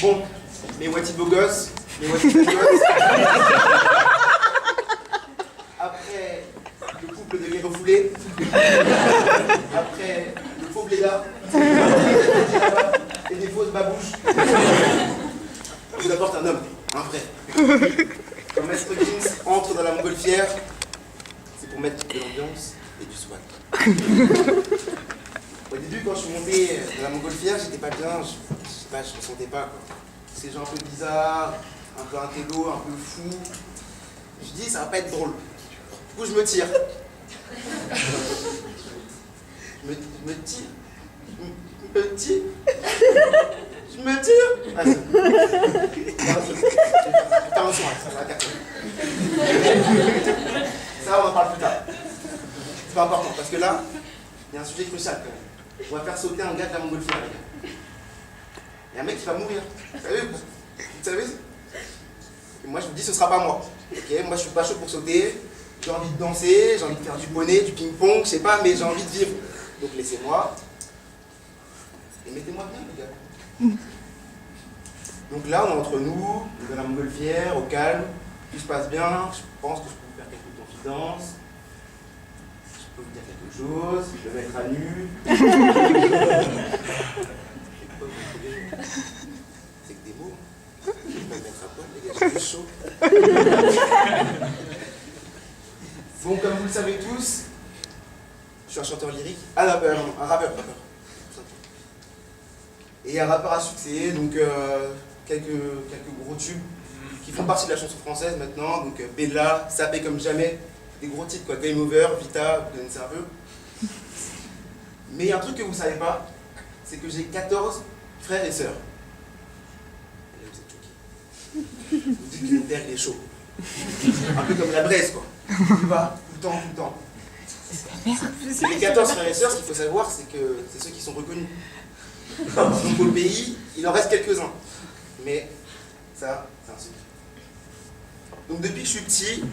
Bon, mes voici beaux gosses, mes voici beaux gosses. Après, le couple devient refoulé. Après, le faux blédard. Et des fausses babouches. Je vous apporte un homme, un vrai. Quand Maître Gims entre dans la montgolfière, c'est pour mettre de l'ambiance et du swag. Au début, quand je suis monté dans la montgolfière, j'étais pas bien, je sais pas, je me sentais pas, quoi. C'est genre un peu bizarre, un peu intello, un peu fou. Je dis, ça va pas être drôle. Du coup, je me tire. Je me tire. Je me tire. Ah, putain, un soir, ça va cartonner. Ça, on en parle plus tard. C'est pas important, parce que là, il y a un sujet crucial quand même. On va faire sauter un gars de la montgolfière, les gars. Il y a un mec qui va mourir. Vous savez? Vous savez? Et moi, je vous dis, ce sera pas moi. Ok, moi, je suis pas chaud pour sauter. J'ai envie de danser, j'ai envie de faire du poney, du ping-pong, je sais pas, mais j'ai envie de vivre. Donc laissez-moi. Et mettez-moi bien, les gars. Donc là, on est entre nous, dans la montgolfière, au calme. Tout se passe bien. Je pense que je peux vous faire quelques confidences. Je peux vous dire quelque chose. Je peux me mettre à nu. C'est que des mots. Je peux me mettre à poil, les gars, j'ai chaud. Bon, comme vous le savez tous, je suis un chanteur lyrique. Ah non, un rappeur. Et un rappeur à succès, donc quelques gros tubes qui font partie de la chanson française maintenant. Donc Bella, Sapé comme jamais, des gros titres quoi, Game Over, Vita, vous donnez nerveux. Mais il y a un truc que vous savez pas, c'est que j'ai 14 frères et sœurs. Et là, vous êtes choqués. Vous dites que mon père il est chaud. Un peu comme la braise quoi. Il va tout le temps. Les 14 frères et sœurs, ce qu'il faut savoir, c'est que c'est ceux qui sont reconnus. Donc au pays, il en reste quelques-uns. Mais ça, c'est un secret. Donc depuis que je suis petit,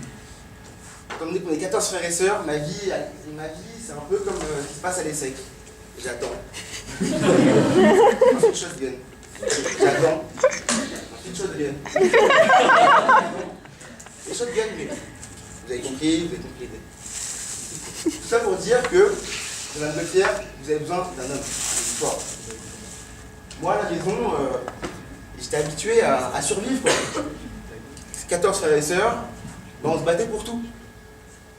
comme on est 14 frères et sœurs, ma vie c'est un peu comme ce qui se passe à l'ESSEC. J'attends. Ensuite, shotgun. J'attends. Ensuite, shotgun. Et shotgun, mais vous avez compris l'idée. Tout ça pour dire que dans la montgolfière, vous avez besoin d'un homme fort. Moi, à la maison, j'étais habitué à survivre, quoi. 14 frères et sœurs, ben, on se battait pour tout.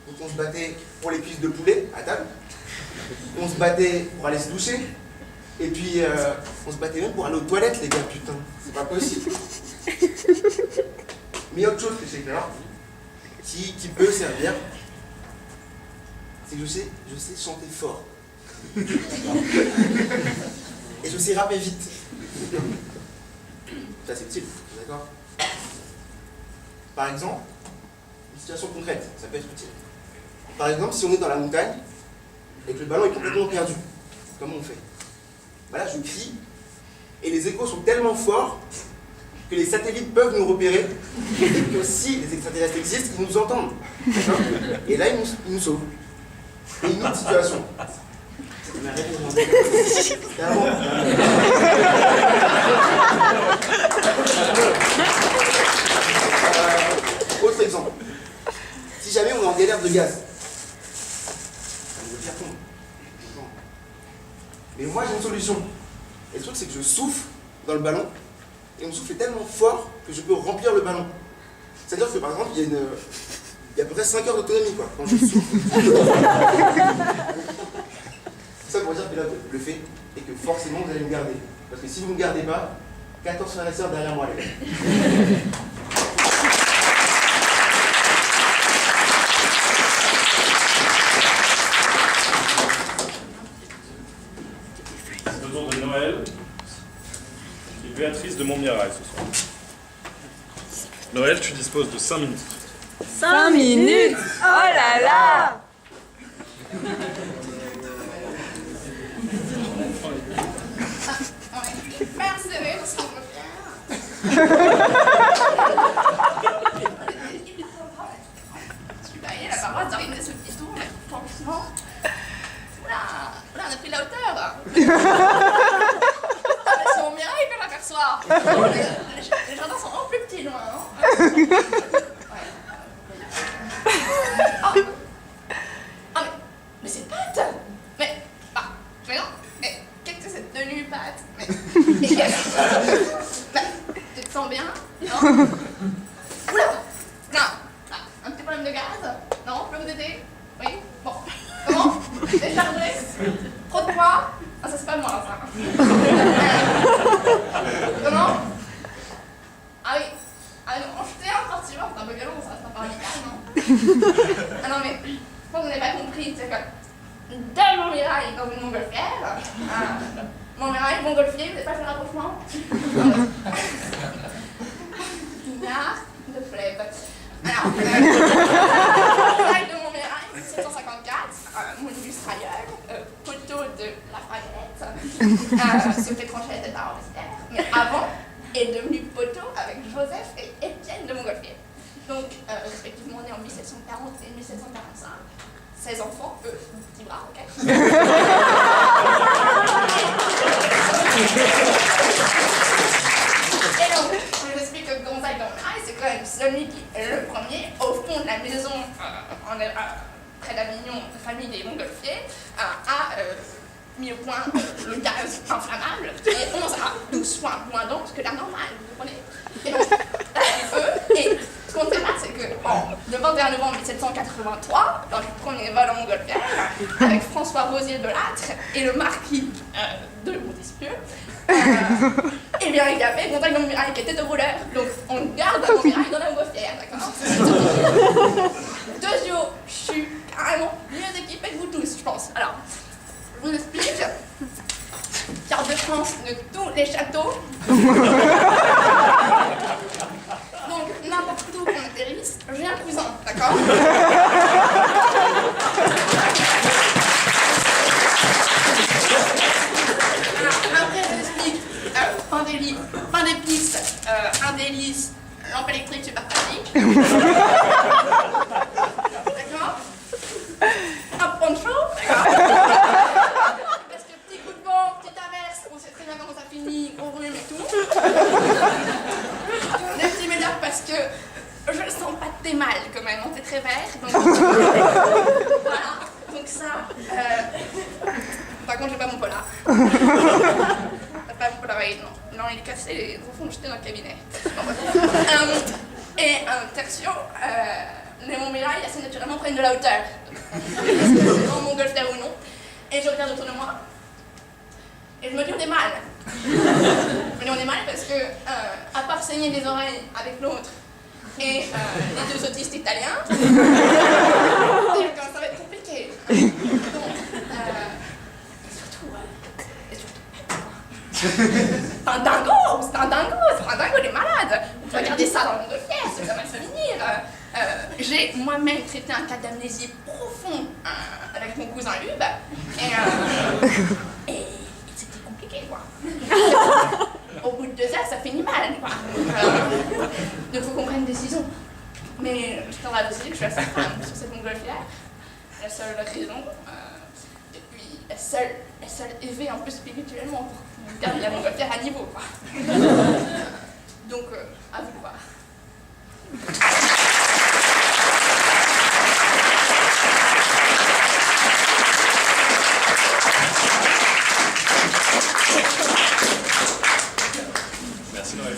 Donc on se battait pour les cuisses de poulet à table, on se battait pour aller se doucher, et puis on se battait même pour aller aux toilettes, les gars, putain, c'est pas possible. Mais il y a autre chose que je sais faire, qui peut servir, c'est que je sais chanter fort. Et je sais rapper vite. Ça c'est utile, d'accord? Par exemple, une situation concrète, ça peut être utile. Par exemple, si on est dans la montagne et que le ballon est complètement perdu, comment on fait? Bah là, je crie et les échos sont tellement forts que les satellites peuvent nous repérer et que si les extraterrestres existent, ils nous entendent. D'accord? Et là, ils nous sauvent. Et une autre situation. Autre exemple. Si jamais on est en galère de gaz, ça nous faire tomber. Mais moi j'ai une solution. Et le truc c'est que je souffle dans le ballon et mon souffle est tellement fort que je peux remplir le ballon. C'est-à-dire que par exemple il y a à peu près 5 heures d'autonomie quoi, quand je souffle. Ça pour dire que là, le fait est que forcément vous allez me garder. Parce que si vous ne me gardez pas, 14 frères et sœurs derrière moi, les gars. C'est le tour de Noël et Béatrice de Montmirail ce soir. Noël, tu disposes de 5 minutes. 5 minutes? Oh là là! La paroisse d'organiser ce petit tour, mais franchement, oula, on a pris la hauteur. Ah, mais c'est mon mien. soir. Les jardins sont en plus petits loin, hein. Ouais. Ah, mais c'est Pat. Mais non, mais qu'est-ce que c'est cette tenue, Pat? Tu te sens bien? Non? Oula! Non. Un petit problème de gaz? Non, je peux vous aider? Oui? Bon. Comment? Déchargé? Trop de poids? Ah, ça c'est pas moi, ça. Comment? Ah oui. Ah non, je sais un parti, c'est un peu violent, ça reste un paralytique, non? Ah non, mais je pense que vous n'avez pas compris, c'est que dans Montmirail, dans une montgolfière, Montmirail, montgolfier, vous n'avez pas fait le rapprochement? Pinard de flemme. Alors, Montmirail de Montmirail, 1754, Moulus Railleul, poteau de Lafayette, Sauté Tranchette et Arrobespierre, mais avant est devenu poteau avec Joseph et Étienne de Montgolfier. Donc, respectivement nés en 1740 et 1745. 16 enfants, petits bras, ok. Et donc, je vous explique que Gonzague de Montmirail, c'est quand même celui qui est le premier, au fond de la maison, près d'Avignon, famille des Montgolfiers, a mis au point le gaz inflammable, qui est 11 à 12 fois moins dense que la normale, vous comprenez? Et donc, et ce qu'on ne sait pas, c'est que le 21 novembre 1783, dans le premier vol en montgolfière, avec François Rosier de Lattre et le marquis de Montesquieu, eh bien, il y avait Gonzague de Montmirail qui était de rouleur, donc on garde à Montmirail dans la montgolfière, d'accord? Deuxio, je suis carrément mieux équipée que vous tous, je pense. Alors, je vous explique. Carte de France de tous les châteaux. Donc, n'importe où qu'on atterrisse, j'ai un cousin, d'accord? Alors, après, je vous explique. Pain d'épices, un délice, lampe électrique super pratique. D'accord? Un poncho, d'accord? Parce que petit coup de vent, petite averse, on sait très bien comment ça finit, gros rhume et tout. Des petits médailles parce que je sens pas de thé mal quand même, on est très vert. Donc voilà, donc ça. Par contre, j'ai pas mon polar. Pas mon Polaroid, non. Non, il est cassé, les enfants l'ont jeté dans le cabinet. Et tertio, les Montmirail assez naturellement prennent de la hauteur. En montgolfière ou non. Et je regarde autour de moi. Et je me dis on est mal. Je me dis on est mal parce que, à part saigner les oreilles avec l'autre et les deux autistes italiens, ça va être compliqué. Donc, c'est un dingo, des malades. On peut regarder ça dans le montgolfière, ça va se finir. J'ai moi-même traité un cas d'amnésie profond avec mon cousin Hub, et c'était compliqué, quoi. Au bout de 2 heures, ça finit mal, quoi. Donc, faut qu'on prenne une décision. Mais je tiendrai à vous dire que je suis assez fan sur cette montgolfière. La seule raison, et puis la seule éveil un peu spirituellement pour garder la montgolfière à niveau, quoi. Donc, à vous de voir. Merci Noël.